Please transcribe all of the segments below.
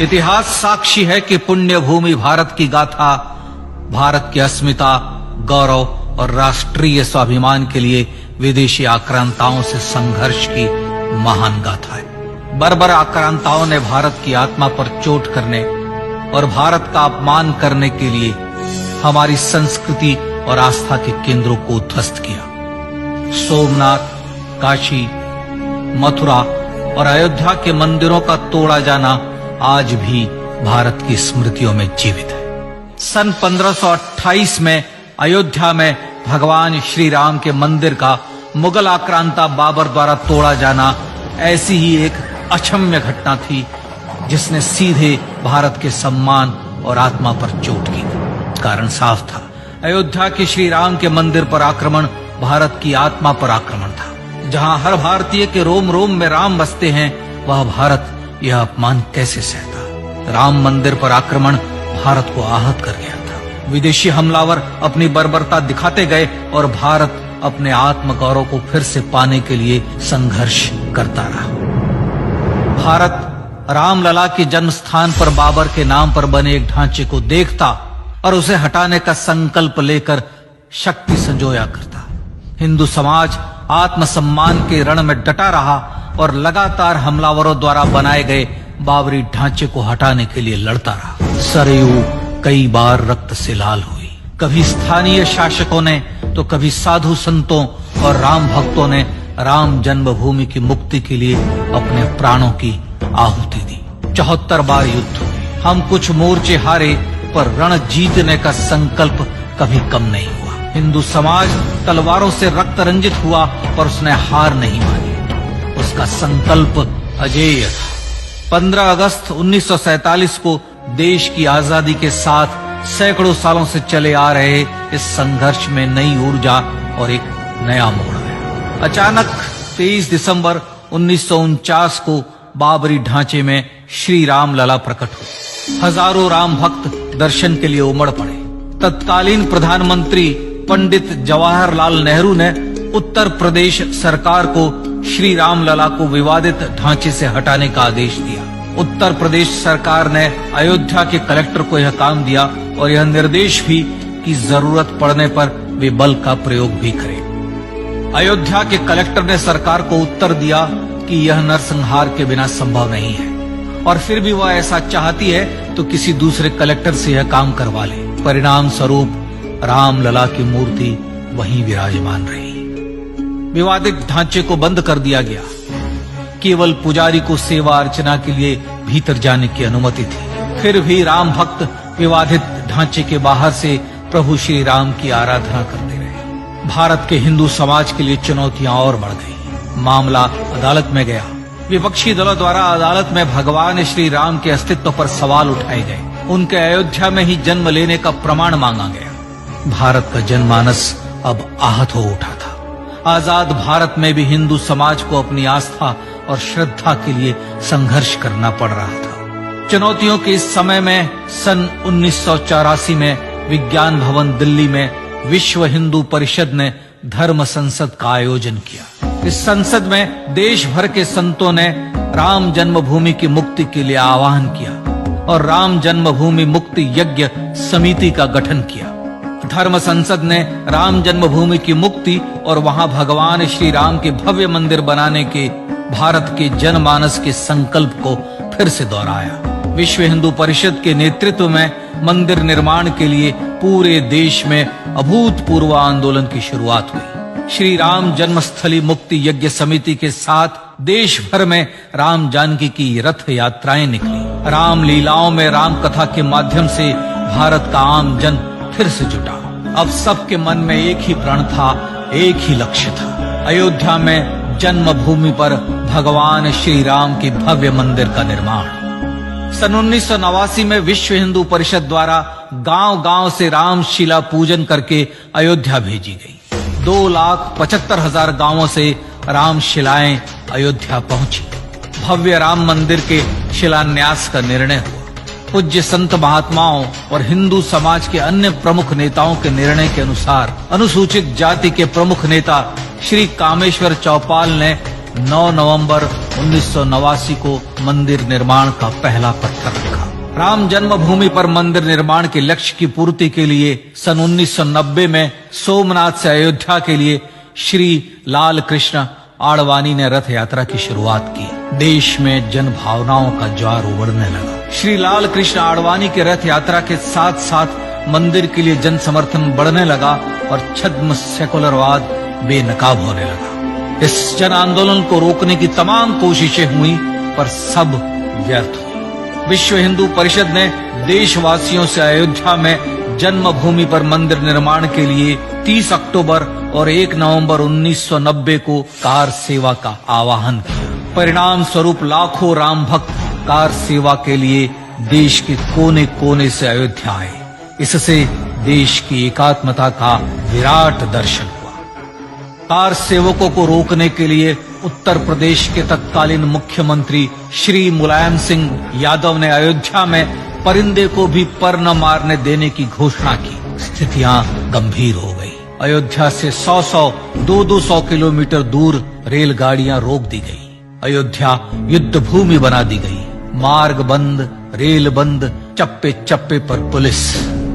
इतिहास साक्षी है कि पुण्य भूमि भारत की गाथा भारत की अस्मिता, गौरव और राष्ट्रीय स्वाभिमान के लिए विदेशी आक्रांताओं से संघर्ष की महान गाथा है। बर्बर आक्रांताओं ने भारत की आत्मा पर चोट करने और भारत का अपमान करने के लिए हमारी संस्कृति और आस्था के केंद्रों को उद्ध्वस्त किया। सोमनाथ, काशी, मथुरा और अयोध्या के मंदिरों का तोड़ा जाना आज भी भारत की स्मृतियों में जीवित है। सन 1528 में अयोध्या में भगवान श्री राम के मंदिर का मुगल आक्रांता बाबर द्वारा तोड़ा जाना ऐसी ही एक अक्षम्य घटना थी जिसने सीधे भारत के सम्मान और आत्मा पर चोट की। कारण साफ था, अयोध्या के श्री राम के मंदिर पर आक्रमण भारत की आत्मा पर आक्रमण था। जहां हर भारतीय के रोम रोम में राम बसते हैं, वह भारत यह अपमान कैसे सहता। राम मंदिर पर आक्रमण भारत को आहत कर गया था। विदेशी हमलावर अपनी बर्बरता दिखाते गए और भारत अपने आत्मगौरव को फिर से पाने के लिए संघर्ष करता रहा। भारत रामलला के जन्म स्थान पर बाबर के नाम पर बने एक ढांचे को देखता और उसे हटाने का संकल्प लेकर शक्ति संजोया करता। हिंदू समाज आत्मसम्मान के रण में डटा रहा और लगातार हमलावरों द्वारा बनाए गए बाबरी ढांचे को हटाने के लिए लड़ता रहा। सरयू कई बार रक्त से लाल हुई। कभी स्थानीय शासकों ने तो कभी साधु संतों और राम भक्तों ने राम जन्मभूमि की मुक्ति के लिए अपने प्राणों की आहुति दी। 74 बार युद्ध हुए। हम कुछ मोर्चे हारे, पर रण जीतने का संकल्प कभी कम नहीं हुआ। हिंदू समाज तलवारों से रक्त रंजित हुआ, पर उसने हार नहीं मानी। उसका संकल्प अजेय था। 15 अगस्त 1947 को देश की आजादी के साथ सैकड़ों सालों से चले आ रहे इस संघर्ष में नई ऊर्जा और एक नया मोड़ आया। अचानक 23 दिसंबर 1949 को बाबरी ढांचे में श्री राम लला प्रकट हुए। हजारों राम भक्त दर्शन के लिए उमड़ पड़े। तत्कालीन प्रधानमंत्री पंडित जवाहरलाल नेहरू ने उत्तर प्रदेश सरकार को श्री राम लला को विवादित ढांचे से हटाने का आदेश दिया। उत्तर प्रदेश सरकार ने अयोध्या के कलेक्टर को यह काम दिया और यह निर्देश भी कि जरूरत पड़ने पर वे बल का प्रयोग भी करें। अयोध्या के कलेक्टर ने सरकार को उत्तर दिया कि यह नरसंहार के बिना संभव नहीं है, और फिर भी वह ऐसा चाहती है तो किसी दूसरे कलेक्टर से यह काम करवा ले। परिणाम स्वरूप रामलला की मूर्ति वहीं विराजमान रही। विवादित ढांचे को बंद कर दिया गया। केवल पुजारी को सेवा अर्चना के लिए भीतर जाने की अनुमति थी। फिर भी राम भक्त विवादित ढांचे के बाहर से प्रभु श्री राम की आराधना करते रहे। भारत के हिंदू समाज के लिए चुनौतियां और बढ़ गई। मामला अदालत में गया। विपक्षी दलों द्वारा अदालत में भगवान श्री राम के अस्तित्व पर सवाल उठाए गए। उनके अयोध्या में ही जन्म लेने का प्रमाण मांगा गया। भारत का जनमानस अब आहत हो उठा था। आजाद भारत में भी हिंदू समाज को अपनी आस्था और श्रद्धा के लिए संघर्ष करना पड़ रहा था। चुनौतियों के इस समय में सन 1984 में विज्ञान भवन दिल्ली में विश्व हिंदू परिषद ने धर्म संसद का आयोजन किया। इस संसद में देश भर के संतों ने राम जन्मभूमि की मुक्ति के लिए आह्वान किया और राम जन्मभूमि मुक्ति यज्ञ समिति का गठन किया। धर्म संसद ने राम जन्मभूमि की मुक्ति और वहां भगवान श्री राम के भव्य मंदिर बनाने के भारत के जनमानस के संकल्प को फिर से दोहराया। विश्व हिंदू परिषद के नेतृत्व में मंदिर निर्माण के लिए पूरे देश में अभूतपूर्व आंदोलन की शुरुआत हुई। श्री राम जन्मस्थली मुक्ति यज्ञ समिति के साथ देश भर में राम जानकी की रथ यात्राएं निकली। राम लीलाओं में राम कथा के माध्यम से भारत का आम जन फिर से जुटा। अब सबके मन में एक ही प्रण था, एक ही लक्ष्य था। अयोध्या में जन्मभूमि पर भगवान श्री राम के भव्य मंदिर का निर्माण। सन 1989 में विश्व हिंदू परिषद द्वारा गांव-गांव से रामशिला पूजन करके अयोध्या भेजी गई। 2,75,000 गांवों से रामशिलाएं अयोध्या पहुंची। भव्य राम मंदिर के शिलान्यास का निर्णय हुआ। पूज्य संत महात्माओं और हिंदू समाज के अन्य प्रमुख नेताओं के निर्णय के अनुसार अनुसूचित जाति के प्रमुख नेता श्री कामेश्वर चौपाल ने 9 नवंबर 1989 को मंदिर निर्माण का पहला पत्थर रखा। राम जन्मभूमि पर मंदिर निर्माण के लक्ष्य की पूर्ति के लिए सन 1990 में सोमनाथ से अयोध्या के लिए श्री लाल कृष्ण आडवाणी ने रथ यात्रा की शुरुआत की। देश में जन भावनाओं का ज्वार उमड़ने लगा। श्री लाल कृष्ण आडवाणी के रथ यात्रा के साथ साथ मंदिर के लिए जन समर्थन बढ़ने लगा और छद्म सेकुलरवाद बेनकाब होने लगा। इस जन आंदोलन को रोकने की तमाम कोशिशें हुई पर सब व्यर्थ हुई। विश्व हिंदू परिषद ने देशवासियों से अयोध्या में जन्मभूमि पर मंदिर निर्माण के लिए 30 अक्टूबर और 1 नवंबर 1990 को कार सेवा का आह्वान किया। परिणाम स्वरूप लाखों राम भक्त कार सेवा के लिए देश के कोने कोने से अयोध्या आए। इससे देश की एकात्मता का विराट दर्शन हुआ। कार सेवकों को रोकने के लिए उत्तर प्रदेश के तत्कालीन मुख्यमंत्री श्री मुलायम सिंह यादव ने अयोध्या में परिंदे को भी पर न मारने देने की घोषणा की। स्थितियां गंभीर हो गई। अयोध्या से 100-100, 200 किलोमीटर दूर रेलगाड़ियां रोक दी गई। अयोध्या युद्ध भूमि बना दी गई। मार्ग बंद, रेल बंद, चप्पे चप्पे पर पुलिस।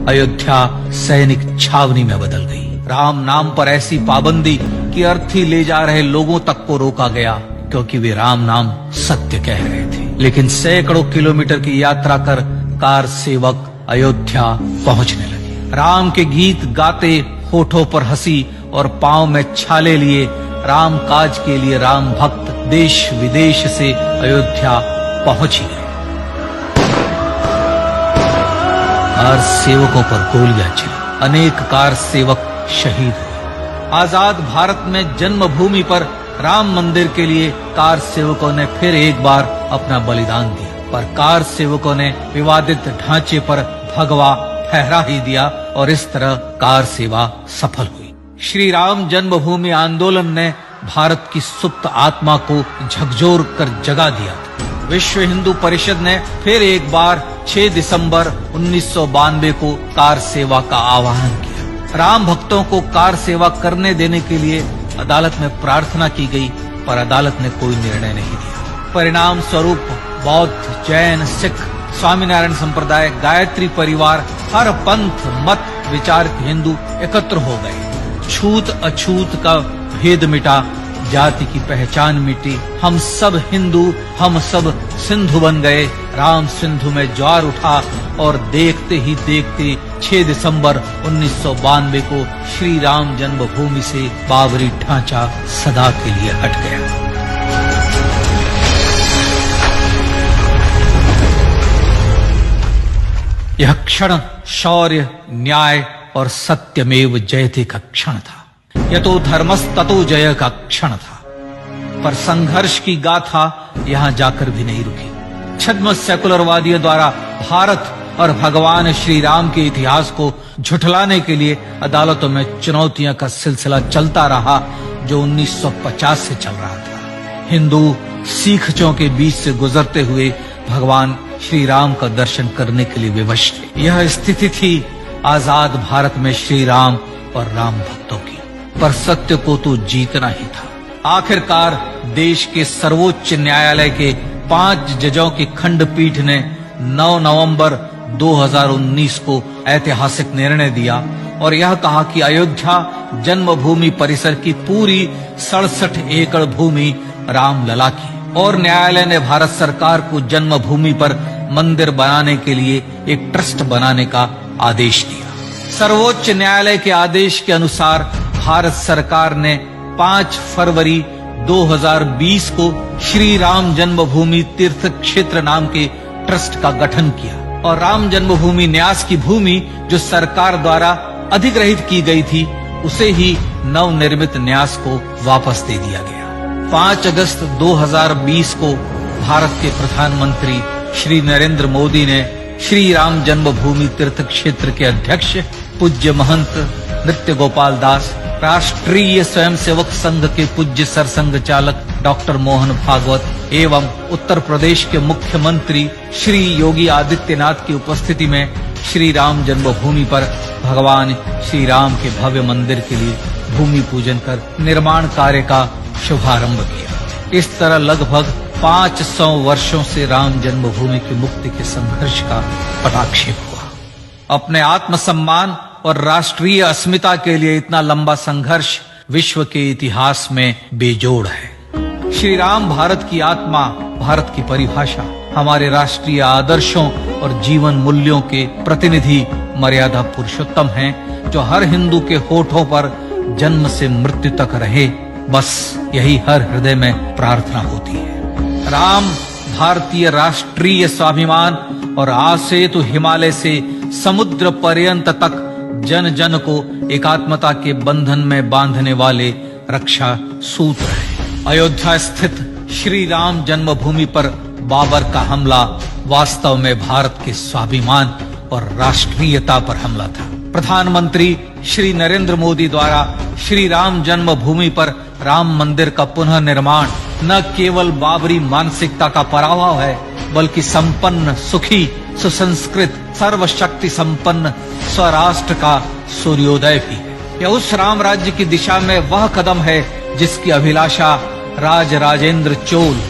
अयोध्या सैनिक छावनी में बदल गई। राम नाम पर ऐसी पाबंदी कि अर्थी ले जा रहे लोगों तक को रोका गया क्योंकि वे राम नाम सत्य कह रहे थे। लेकिन सैकड़ों किलोमीटर की यात्रा कर कार सेवक अयोध्या पहुंचने लगे। राम के गीत गाते, होठों पर हंसी और पांव में छाले लिए राम काज के लिए राम भक्त देश विदेश से अयोध्या पहुंच ही गए। कार सेवकों पर गोलियां चली। अनेक कार सेवक शहीद हुए। आजाद भारत में जन्मभूमि पर राम मंदिर के लिए कार सेवकों ने फिर एक बार अपना बलिदान दिया, पर कार सेवकों ने विवादित ढांचे पर भगवा फहरा ही दिया और इस तरह कार सेवा सफल हुई। श्री राम जन्मभूमि आंदोलन ने भारत की सुप्त आत्मा को झकझोर कर जगा दिया था। विश्व हिंदू परिषद ने फिर एक बार 6 दिसंबर 1992 को कार सेवा का आह्वान किया। राम भक्तों को कार सेवा करने देने के लिए अदालत में प्रार्थना की गई, पर अदालत ने कोई निर्णय नहीं दिया। परिणाम स्वरूप बौद्ध, जैन, सिख, स्वामीनारायण संप्रदाय, गायत्री परिवार, हर पंथ मत विचार के हिंदू एकत्र हो गए। छूत अछूत का भेद मिटा, जाति की पहचान मिटी। हम सब हिंदू, हम सब सिंधु बन गए। राम सिंधु में ज्वार उठा और देखते ही देखते 6 दिसंबर 1992 को श्री राम जन्मभूमि से बाबरी ढांचा सदा के लिए हट गया। यह क्षण शौर्य, न्याय और सत्यमेव जयते का क्षण था। यह तो धर्मस्ततो जय का क्षण था। पर संघर्ष की गाथा यहां जाकर भी नहीं रुकी। छद्म सेकुलरवादियों द्वारा भारत और भगवान श्री राम के इतिहास को झुठलाने के लिए अदालतों में चुनौतियों का सिलसिला चलता रहा, जो 1950 से चल रहा था। हिंदू सिखों के बीच से गुजरते हुए भगवान श्री राम का दर्शन करने के लिए विवश थे। यह स्थिति थी आजाद भारत में श्री राम और राम भक्तों की। पर सत्य को तो जीतना ही था। आखिरकार देश के सर्वोच्च न्यायालय के 5 जजों की खंडपीठ ने 9 नवंबर 2019 को ऐतिहासिक निर्णय दिया और यह कहा कि अयोध्या जन्मभूमि परिसर की पूरी 67 एकड़ भूमि रामलला की। और न्यायालय ने भारत सरकार को जन्मभूमि पर मंदिर बनाने के लिए एक ट्रस्ट बनाने का आदेश दिया। सर्वोच्च न्यायालय के आदेश के अनुसार भारत सरकार ने 5 फरवरी 2020 को श्री राम जन्मभूमि तीर्थ क्षेत्र नाम के ट्रस्ट का गठन किया और राम जन्मभूमि न्यास की भूमि जो सरकार द्वारा अधिग्रहित की गई थी, उसे ही नवनिर्मित न्यास को वापस दे दिया गया। 5 अगस्त 2020 को भारत के प्रधानमंत्री श्री नरेंद्र मोदी ने श्री राम जन्मभूमि तीर्थ क्षेत्र के अध्यक्ष पूज्य महंत नृत्य गोपाल दास, राष्ट्रीय स्वयंसेवक संघ के पूज्य सरसंघ चालक डॉक्टर मोहन भागवत एवं उत्तर प्रदेश के मुख्यमंत्री श्री योगी आदित्यनाथ की उपस्थिति में श्री राम जन्मभूमि पर भगवान श्री राम के भव्य मंदिर के लिए भूमि पूजन कर निर्माण कार्य का शुभारंभ किया। इस तरह लगभग 500 वर्षों से राम जन्मभूमि की मुक्ति के संघर्ष का पटाक्षेप हुआ। अपने आत्मसम्मान और राष्ट्रीय अस्मिता के लिए इतना लंबा संघर्ष विश्व के इतिहास में बेजोड़ है। श्री राम भारत की आत्मा, भारत की परिभाषा, हमारे राष्ट्रीय आदर्शों और जीवन मूल्यों के प्रतिनिधि मर्यादा पुरुषोत्तम हैं, जो हर हिंदू के होठों पर जन्म से मृत्यु तक रहे। बस यही हर हृदय में प्रार्थना होती है। राम भारतीय राष्ट्रीय स्वाभिमान और आसेतु हिमालय से समुद्र पर्यंत तक जन जन को एकात्मता के बंधन में बांधने वाले रक्षा सूत्र है। अयोध्या स्थित श्री राम जन्मभूमि पर बाबर का हमला वास्तव में भारत के स्वाभिमान और राष्ट्रीयता पर हमला था। प्रधानमंत्री श्री नरेंद्र मोदी द्वारा श्री राम जन्मभूमि पर राम मंदिर का पुनः निर्माण न केवल बाबरी मानसिकता का पराभव है, बल्कि संपन्न, सुखी, सुसंस्कृत, सर्वशक्ति संपन्न स्वराष्ट्र का सूर्योदय भी है। यह उस राम राज्य की दिशा में वह कदम है जिसकी अभिलाषा राजराजेंद्र चोल,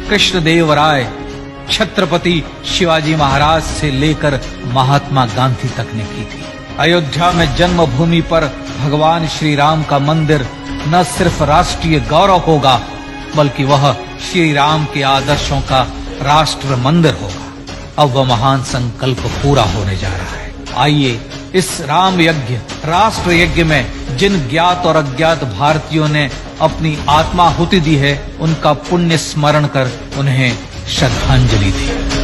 कृष्णदेव राय, छत्रपति शिवाजी महाराज से लेकर महात्मा गांधी तक ने की थी। अयोध्या में जन्मभूमि पर भगवान श्री राम का मंदिर न सिर्फ राष्ट्रीय गौरव होगा, बल्कि वह श्री राम के आदर्शों का राष्ट्र मंदिर होगा। अब वह महान संकल्प पूरा होने जा रहा है। आइए इस राम यज्ञ, राष्ट्र यज्ञ में जिन ज्ञात और अज्ञात भारतीयों ने अपनी आत्माहुति दी है, उनका पुण्य स्मरण कर उन्हें श्रद्धांजलि दी।